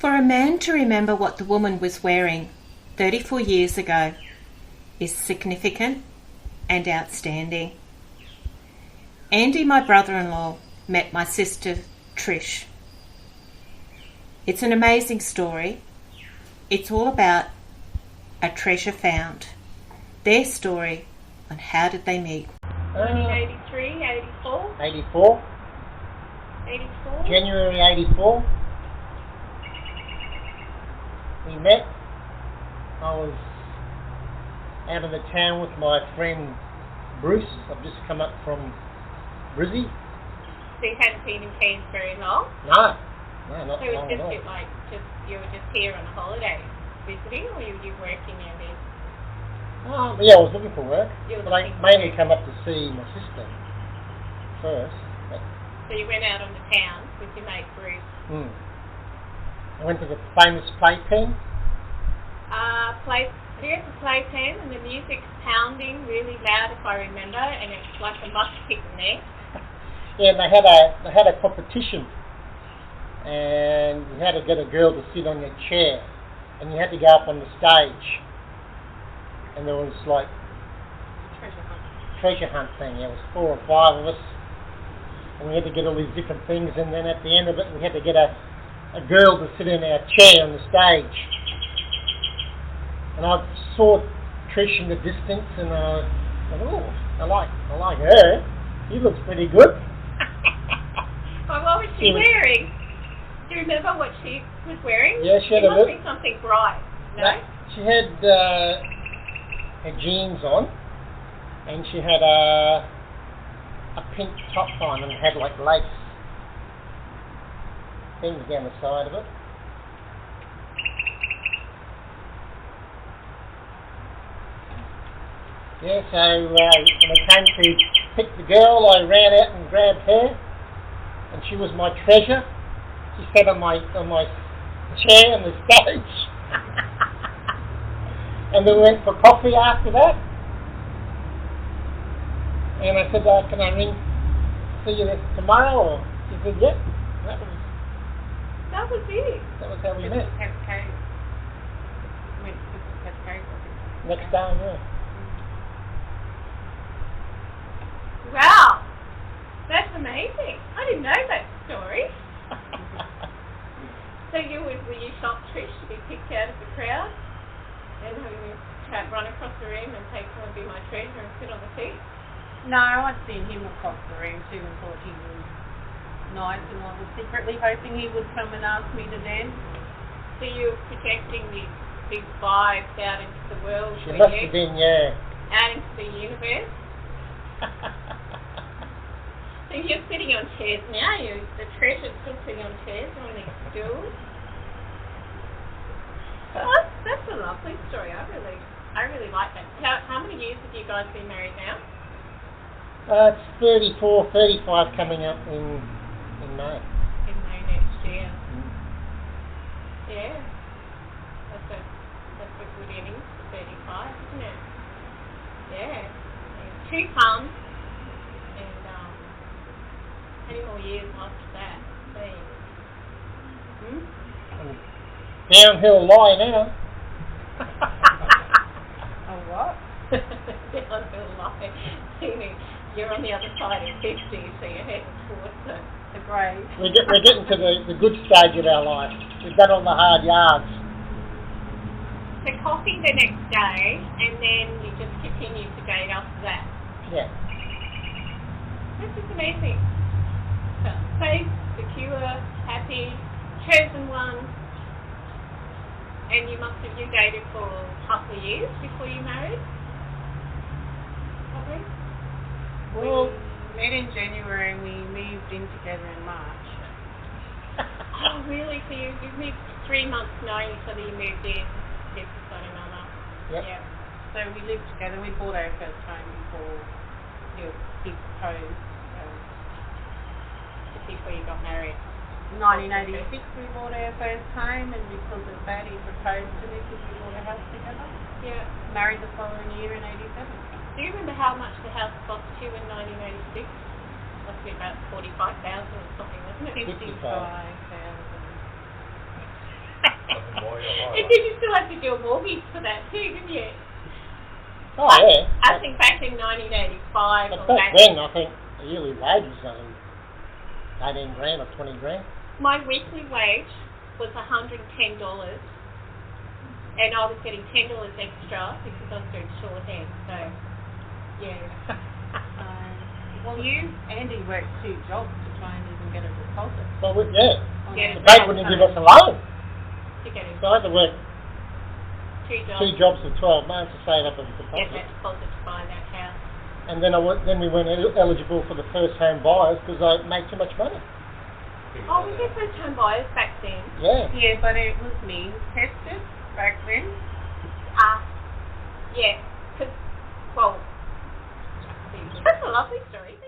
For a man to remember what the woman was wearing 34 years ago is significant and outstanding. Andy, my brother-in-law, met my sister Trish. It's an amazing story. It's all about a treasure found. Their story on how did they meet. 1983, 84? 84. 84? January 84. We met. I was out of the town with my friend Bruce. I've just come up from Brizzy. So you hadn't been in Cairns very long? No, not So it was long at all. just like, you were just here on a holiday visiting, or you were working in this? Yeah, I was looking for work. But I mainly come up to see my sister first. So you went out on the town with your mate Bruce? I went to the famous playpen. There's a playpen, and the music's pounding really loud, if I remember, and it's like a mush pit in there. Yeah, and they had a competition, and you had to get a girl to sit on your chair, and you had to go up on the stage, and there was like treasure hunt thing. There was 4 or 5 of us, and we had to get all these different things, and then at the end of it, we had to get a girl to sit in our chair on the stage. And I saw Trish in the distance, and I thought, oh, I like her. She looks pretty good. Well, what was she wearing? Do you remember what she was wearing? Yeah, she had it must be something bright, no? She had her jeans on, and she had a pink top on, and had like lace things down the side of it. Yeah, so when I came to pick the girl, I ran out and grabbed her, and she was my treasure. She sat on my chair on the stage, and we went for coffee after that. And I said, "Can I see you tomorrow?" Or she said, "Yep." That was it. That was how we met. Next day, yeah. Wow, that's amazing. I didn't know that story. So were you shocked, Trish, to be picked out of the crowd and having you run across the room and say, "Come and be my treasure," and sit on the seat? No, I'd seen him across the room too and thought he was nice, and I was secretly hoping he would come and ask me to dance. So you were projecting these big vibes out into the world, She must have been, yeah. Out into the universe. So you're sitting on chairs now. The treasure's still sitting on chairs on these stools. Oh, that's a lovely story. I really like that. How many years have you guys been married now? It's 34, 35 coming up in May. In May next year. Yeah. That's a good innings for 35, isn't it? Yeah. 2 comes. How many more years after that? Downhill lie now. Oh, what? Downhill lie. You're on the other side of 50, so you're heading towards the grave. We're getting to the good stage of our life. We've done all the hard yards. So coffee the next day, and then you just continue to date after that. Yeah. This is amazing. Safe, secure, happy, chosen one, and you dated for a couple of years before you married? Probably? Well, we met in January and we moved in together in March. Oh, really? So you moved 3 months knowing each other, you moved in, lived with one another? Yep. Yeah. So we lived together. We bought our first home before he proposed. Before you got married. 1986 we bought our first home, and because of that he proposed to me because we bought a house together. Yeah. Married the following year in 87. Do you remember how much the house cost you in 1986? Must be about 45,000 or something, wasn't it? 55,000. And did you still have to do a mortgage for that too, didn't you? Oh, yeah. I think back in 1985 But or back then, I think the yearly wage was only 18 grand or 20 grand. my weekly wage was $110, and I was getting $10 extra because I was doing shorthand. So, yeah. Well, you, Andy, worked 2 jobs to try and even get a deposit. Well, yeah. Yeah. The bank wouldn't give us a loan. To get it. So I had to work 2 jobs. 2 jobs for 12 months to save up a Get deposit. that deposit to buy that house. And then we weren't eligible for the first home buyers because I made too much money. Oh, was there first home buyers back then? Yeah. Yeah, but it was means tested back then. Yeah. Because, well, that's a lovely story.